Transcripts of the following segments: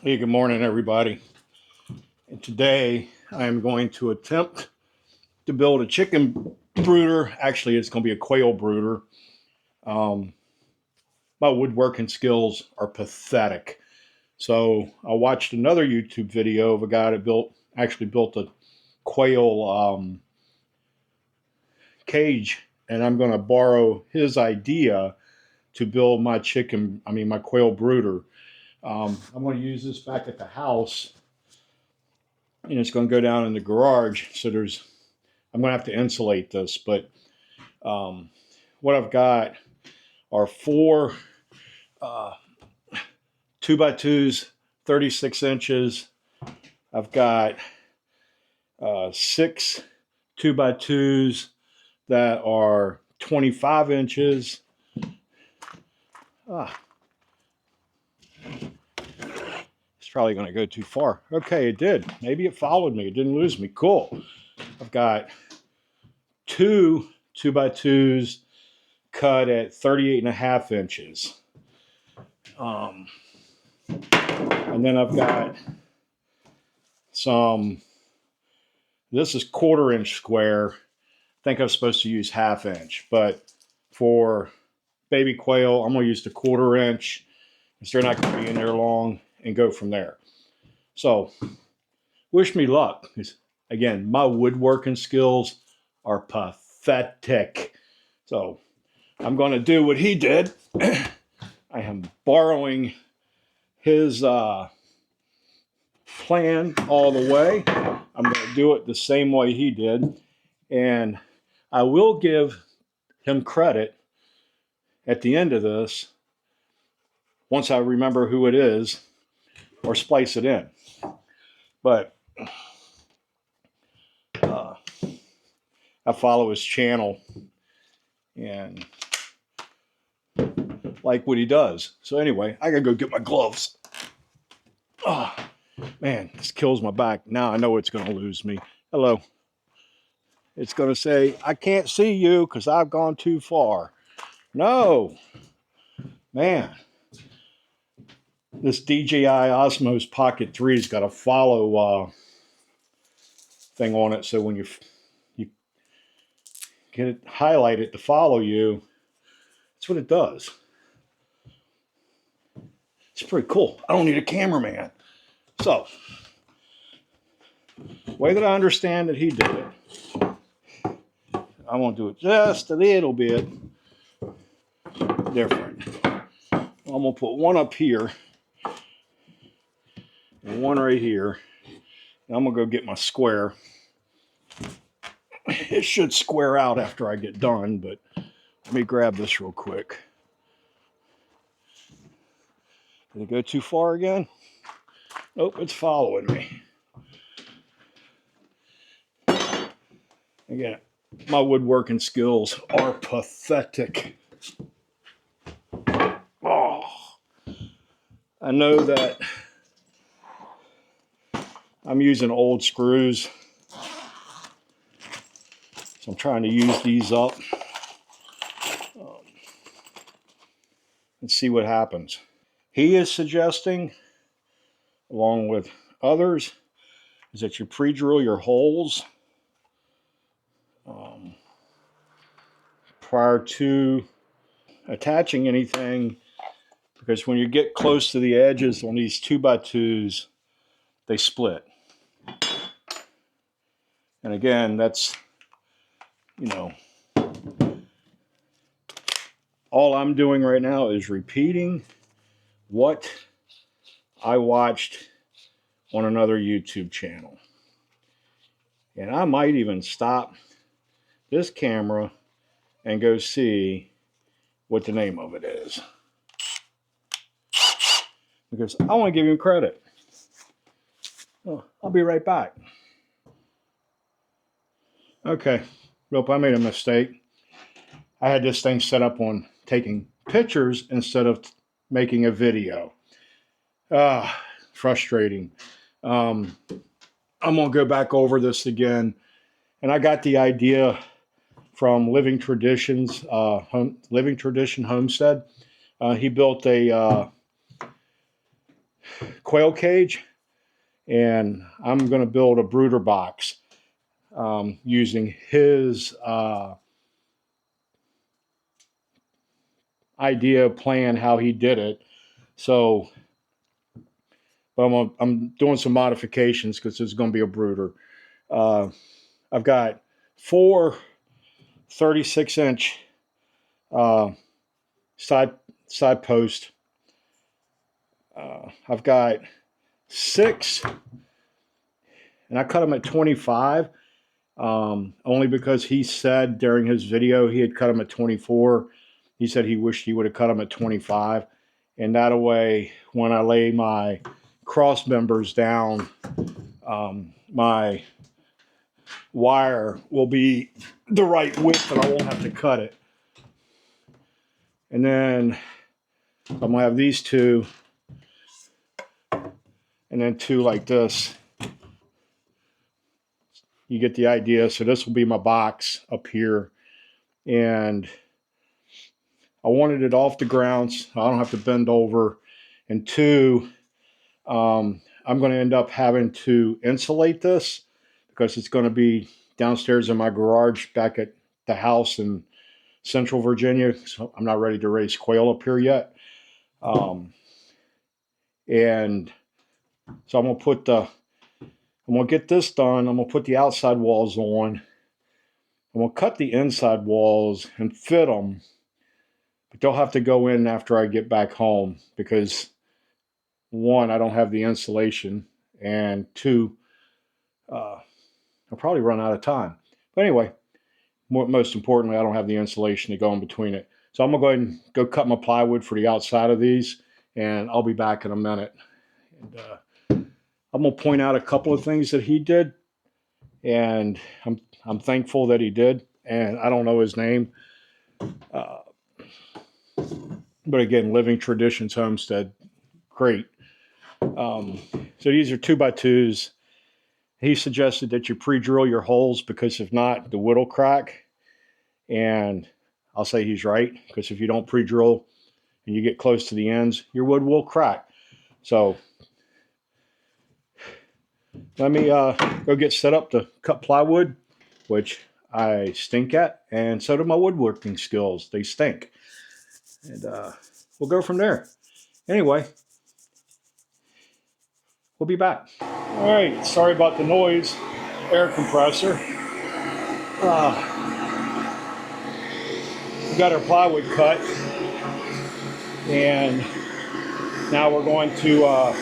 Hey, good morning, everybody. And today I am going to attempt to build a chicken brooder. Actually, it's going to be a quail brooder. Um, my woodworking skills are pathetic. So I watched another YouTube video of a guy that actually built a quail cage, and I'm going to borrow his idea to build my quail brooder. I'm going to use this back at the house, and it's going to go down in the garage. I'm going to have to insulate this, but um, what I've got are four uh, 2x2s, 36 inches. I've got six 2x2s that are 25 inches. Ah, it's probably going to go too far. Okay, it did. Maybe it followed me. It didn't lose me. Cool. I've got two 2x2s cut at 38.5 inches. And then I've got this is 1/4 inch square. I think I'm supposed to use 1/2 inch, but for baby quail, I'm going to use the 1/4 inch because they're not going to be in there long, and go from there. So, wish me luck. Again, my woodworking skills are pathetic. So, I'm going to do what he did. I am borrowing his plan all the way. I'm going to do it the same way he did. And I will give him credit at the end of this, once I remember who it is, or splice it in. But I follow his channel and like what he does. So anyway, I gotta go get my gloves. Oh, man, this kills my back. Now I know it's gonna lose me. Hello. It's gonna say, I can't see you because I've gone too far. No, man. This DJI Osmos Pocket 3's got a follow thing on it, so when you get it highlighted to follow you, that's what it does. It's pretty cool. I don't need a cameraman. So, the way that I understand that he did it, I'm going to do it just a little bit different. I'm going to put one up here and one right here. And I'm going to go get my square. It should square out after I get done, but let me grab this real quick. Did it go too far again? Nope, it's following me. Again, my woodworking skills are pathetic. Oh, I know that I'm using old screws, so I'm trying to use these up. Let's see what happens. He is suggesting, along with others, is that you pre-drill your holes prior to attaching anything, because when you get close to the edges on these 2x2s, they split. And again, that's, all I'm doing right now is repeating what I watched on another YouTube channel. And I might even stop this camera and go see what the name of it is, because I want to give him credit. Oh, I'll be right back. Okay, nope, I made a mistake. I had this thing set up on taking pictures instead of making a video. Frustrating. I'm gonna go back over this again, and I got the idea from Living Tradition Homestead. He built a quail cage, and I'm going to build a brooder box using his idea, plan, how he did it. So, but I'm doing some modifications because there's going to be a brooder. I've got 4 36-inch side posts. I've got 6, and I cut them at 25, only because he said during his video he had cut them at 24. He said he wished he would have cut them at 25, and that way when I lay my cross members down, my wire will be the right width and I won't have to cut it. And then I'm going to have these 2, and then 2 like this. You get the idea. So this will be my box up here, and I wanted it off the ground so I don't have to bend over. And 2, I'm going to end up having to insulate this because it's going to be downstairs in my garage back at the house in Central Virginia. So I'm not ready to raise quail up here yet. And so I'm going to get this done. I'm going to put the outside walls on. I'm going to cut the inside walls and fit them. But they'll have to go in after I get back home because 1, I don't have the insulation, and 2, I'll probably run out of time. But anyway, most importantly, I don't have the insulation to go in between it. So I'm going to go ahead and go cut my plywood for the outside of these, and I'll be back in a minute. And I'm going to point out a couple of things that he did, and I'm thankful that he did. And I don't know his name. But again, Living Traditions Homestead, great. So these are 2x2s. He suggested that you pre-drill your holes because if not, the wood will crack. And I'll say he's right, because if you don't pre-drill and you get close to the ends, your wood will crack. So let me go get set up to cut plywood, which I stink at, and so do my woodworking skills. They stink. And we'll go from there. Anyway, we'll be back. All right, sorry about the noise. Air compressor. We got our plywood cut, and now we're going to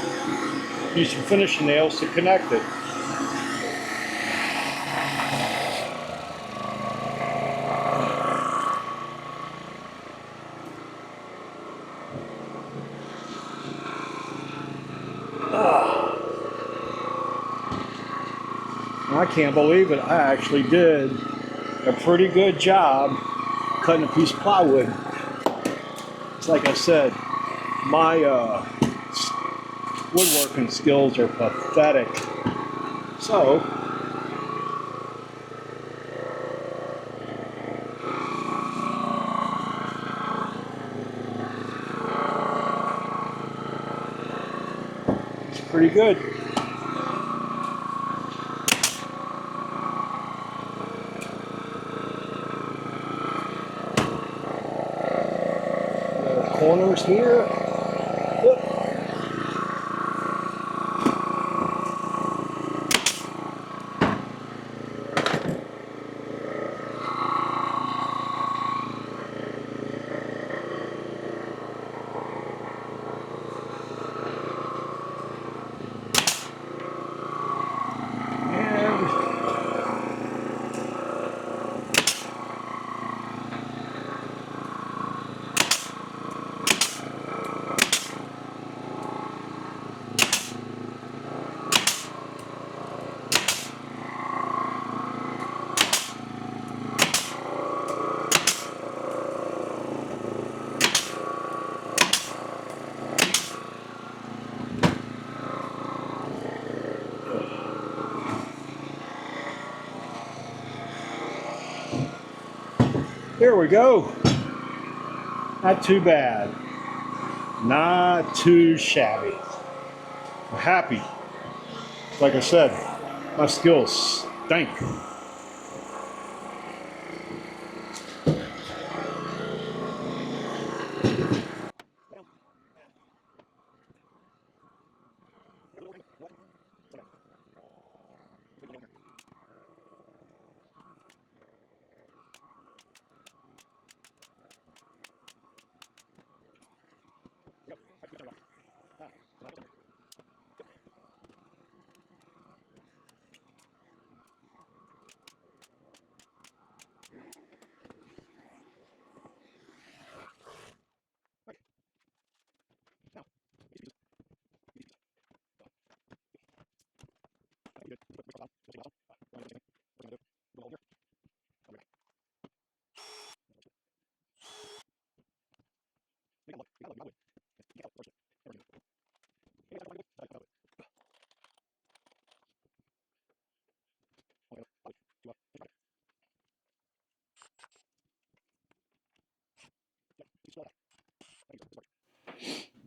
use some finishing nails to connect it. I can't believe it. I actually did a pretty good job cutting a piece of plywood. It's like I said, my woodworking skills are pathetic. So, it's pretty good. Corners here. Yep. There we go. Not too bad. Not too shabby. I'm happy. Like I said, my skills stink.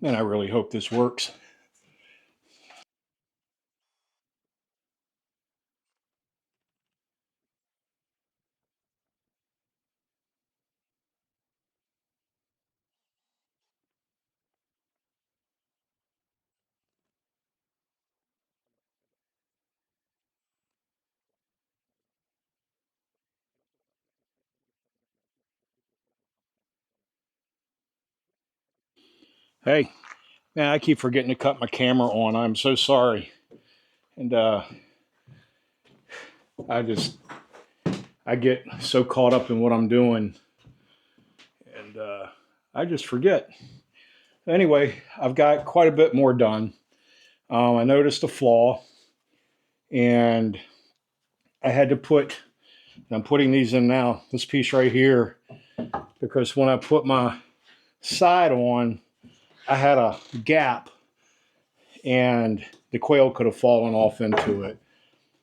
And I really hope this works. Hey, man, I keep forgetting to cut my camera on. I'm so sorry. And I just, I get so caught up in what I'm doing. And I just forget. Anyway, I've got quite a bit more done. I noticed a flaw. And I had to put, and I'm putting these in now, this piece right here, because when I put my side on, I had a gap and the quail could have fallen off into it.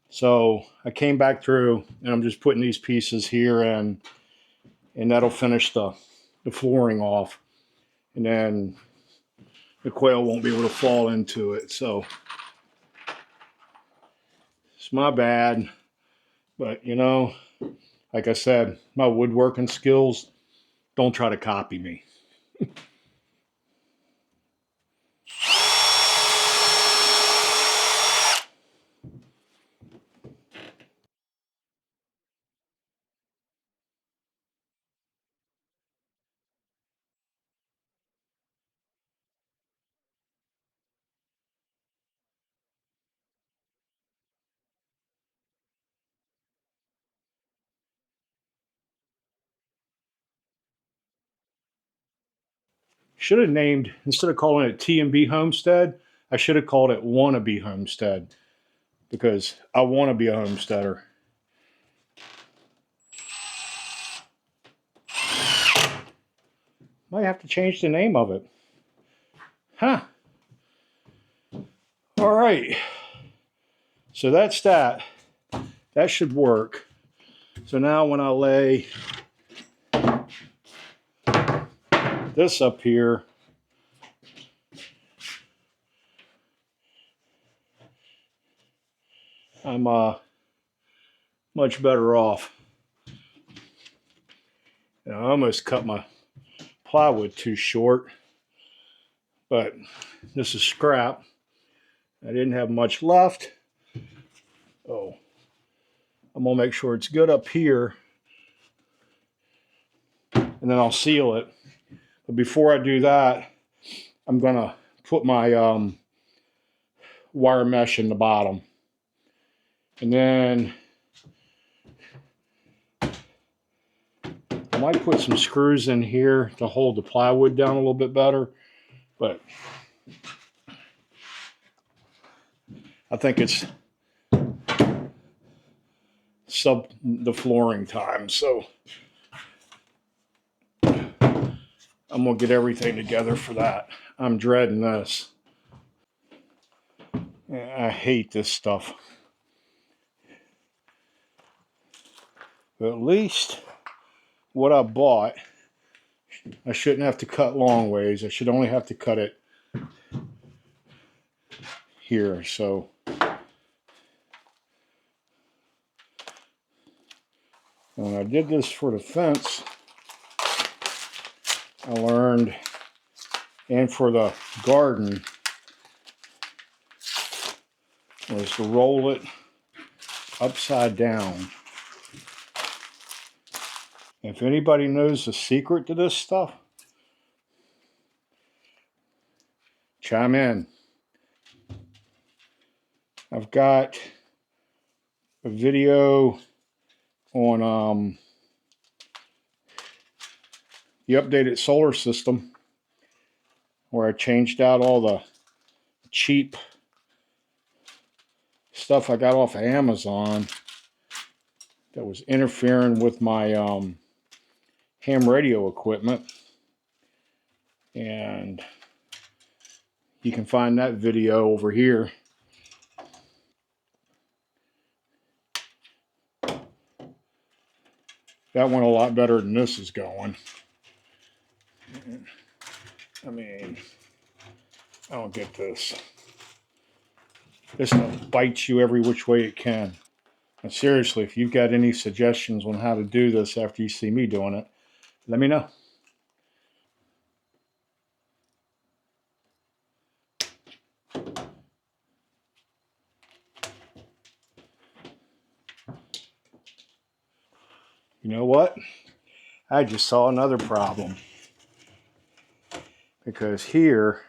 So I came back through and I'm just putting these pieces here and that'll finish the flooring off. And then the quail won't be able to fall into it. So it's my bad. But you know, like I said, my woodworking skills, don't try to copy me. Should have named, instead of calling it T&B Homestead, I should have called it Wannabe Homestead because I want to be a homesteader. Might have to change the name of it. Huh. All right. So that's that. That should work. So now when I lay this up here, I'm much better off. I almost cut my plywood too short, but this is scrap. I didn't have much left. Oh, I'm gonna make sure it's good up here and then I'll seal it. But before I do that, I'm gonna put my wire mesh in the bottom. And then I might put some screws in here to hold the plywood down a little bit better, but I think it's the flooring time. So I'm gonna get everything together for that. I'm dreading this. I hate this stuff. But at least what I bought, I shouldn't have to cut long ways. I should only have to cut it here. So when I did this for the fence, I learned, and for the garden, was to roll it upside down. If anybody knows the secret to this stuff, chime in. I've got a video on the updated solar system where I changed out all the cheap stuff I got off of Amazon that was interfering with my ham radio equipment. And you can find that video over here. That went a lot better than this is going. I mean, I don't get this. This stuff bites you every which way it can. And seriously, if you've got any suggestions on how to do this after you see me doing it, let me know. You know what? I just saw another problem. Because here,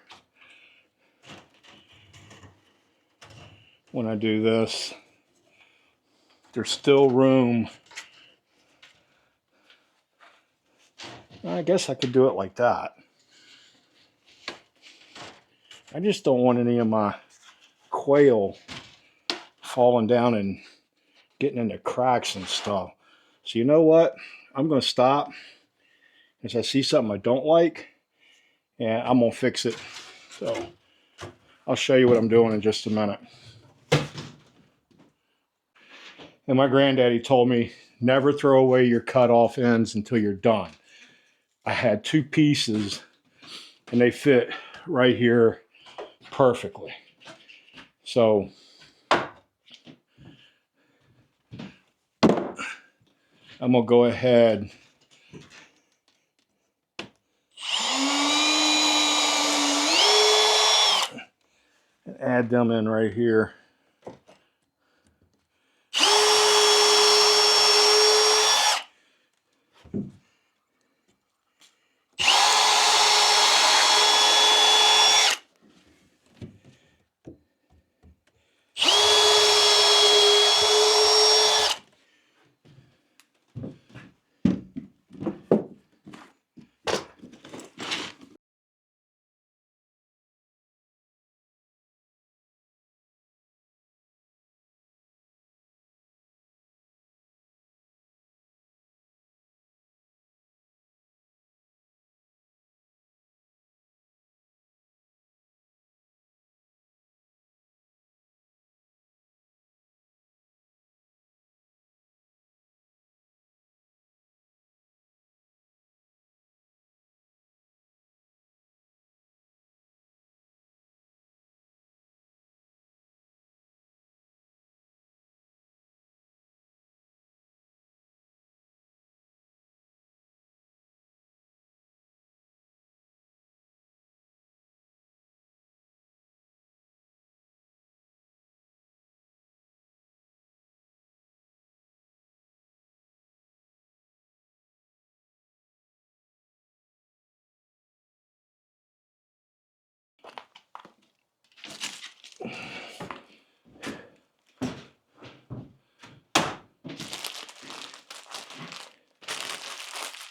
when I do this, there's still room. I guess I could do it like that. I just don't want any of my quail falling down and getting into cracks and stuff. So you know what? I'm going to stop as I see something I don't like, and I'm going to fix it. So I'll show you what I'm doing in just a minute. And my granddaddy told me, never throw away your cut off ends until you're done. I had two pieces and they fit right here perfectly. So I'm gonna go ahead and add them in right here.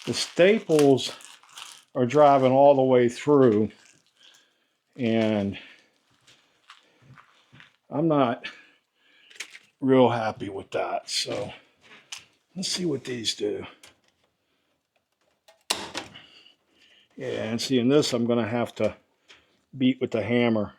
The staples are driving all the way through, and I'm not real happy with that. So let's see what these do. Yeah, and seeing this, I'm gonna have to beat with the hammer.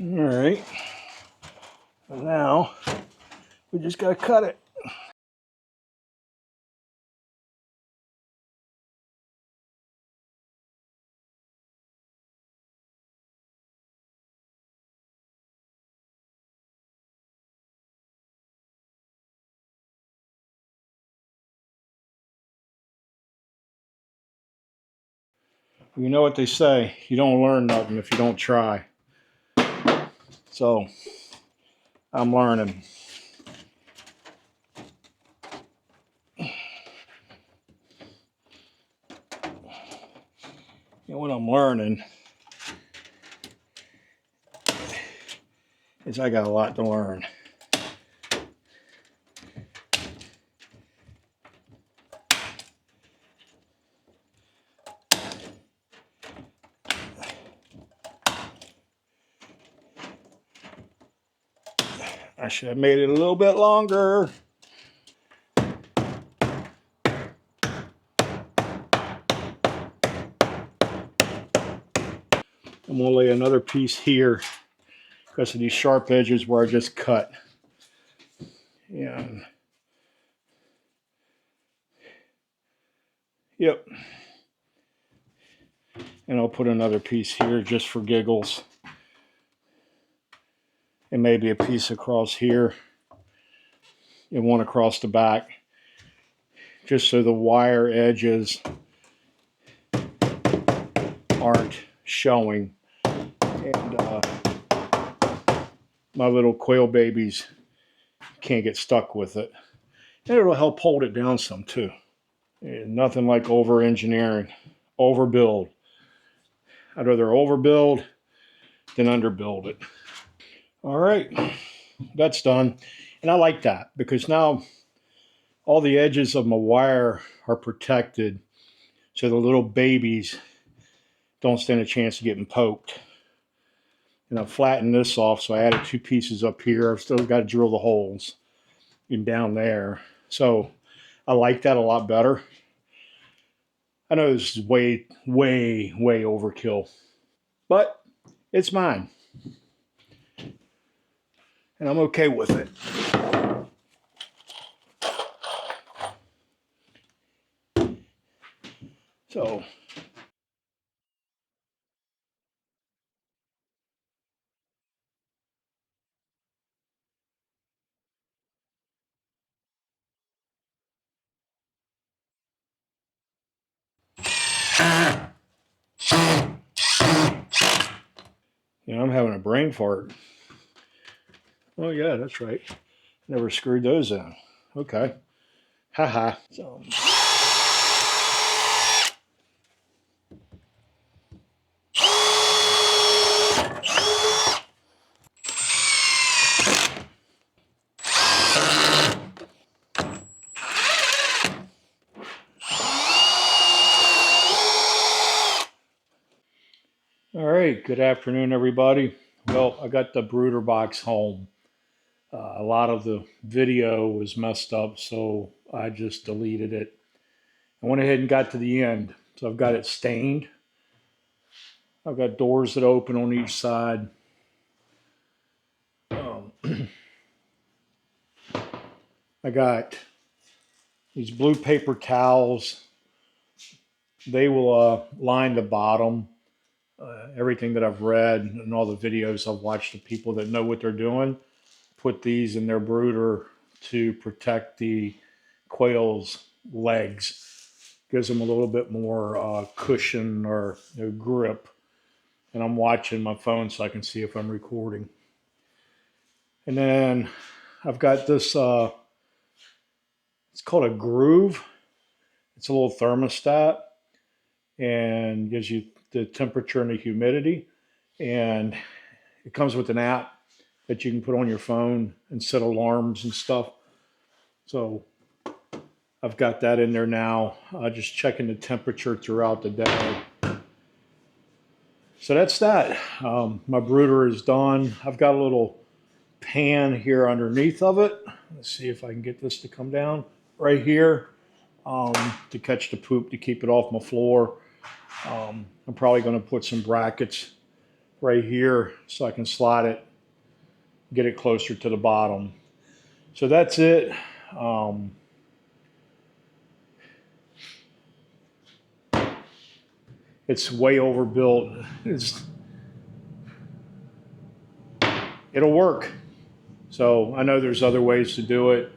All right. And now we just got to cut it. You know what they say, you don't learn nothing if you don't try. So I'm learning. And what I'm learning is I got a lot to learn. I should have made it a little bit longer. I'm going to lay another piece here because of these sharp edges where I just cut. And yep. And I'll put another piece here just for giggles. And maybe a piece across here and one across the back. Just so the wire edges aren't showing. And my little quail babies can't get stuck with it. And it'll help hold it down some too. And nothing like over engineering, overbuild. I'd rather overbuild than underbuild it. All right, that's done. And I like that because now all the edges of my wire are protected so the little babies don't stand a chance of getting poked. And I've flattened this off, so I added 2 pieces up here. I've still got to drill the holes in down there. So I like that a lot better. I know this is way, way, way overkill, but it's mine. And I'm okay with it. So I'm having a brain fart. Oh yeah, that's right. Never screwed those in. Okay. Haha. So all right, good afternoon, everybody. Well, I got the brooder box home. A lot of the video was messed up, so I just deleted it. I went ahead and got to the end. So I've got it stained. I've got doors that open on each side. I got these blue paper towels. They will line the bottom. Everything that I've read and all the videos I've watched of people that know what they're doing put these in their brooder to protect the quail's legs. Gives them a little bit more cushion or grip. And I'm watching my phone so I can see if I'm recording. And then I've got this, it's called a groove. It's a little thermostat and gives you the temperature and the humidity. And it comes with an app that you can put on your phone and set alarms and stuff. So I've got that in there now. Just checking the temperature throughout the day. So that's that. My brooder is done. I've got a little pan here underneath of it. Let's see if I can get this to come down right here to catch the poop to keep it off my floor. I'm probably going to put some brackets right here so I can slide it, get it closer to the bottom. So that's it. It's way overbuilt. It'll work. So I know there's other ways to do it.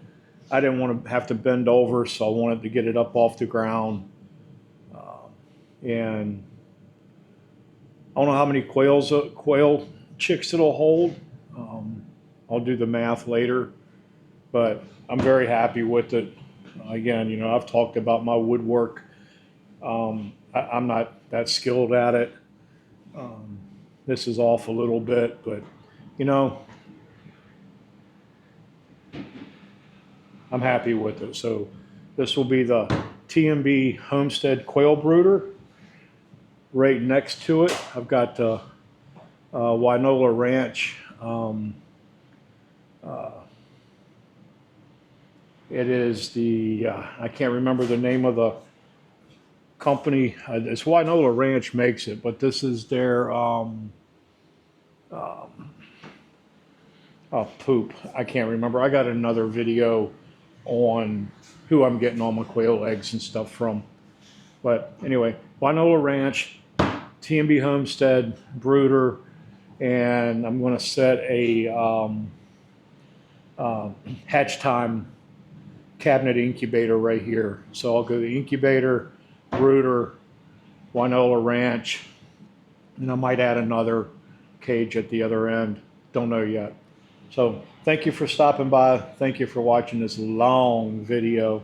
I didn't want to have to bend over, so I wanted to get it up off the ground. And I don't know how many quail chicks it'll hold. I'll do the math later, but I'm very happy with it. Again, you know, I've talked about my woodwork. I'm not that skilled at it. This is off a little bit, but you know, I'm happy with it. So this will be the TMB Homestead Quail Brooder. Right next to it, I've got the Wynola Ranch. It is the, I can't remember the name of the company. It's Wynola Ranch makes it, but this is their, oh poop, I can't remember. I got another video on who I'm getting all my quail eggs and stuff from. But anyway, Wynola Ranch, TMB Homestead Brooder, and I'm going to set a hatch time cabinet incubator right here. So I'll go to the incubator, brooder, Wynola Ranch, and I might add another cage at the other end. Don't know yet. So thank you for stopping by. Thank you for watching this long video.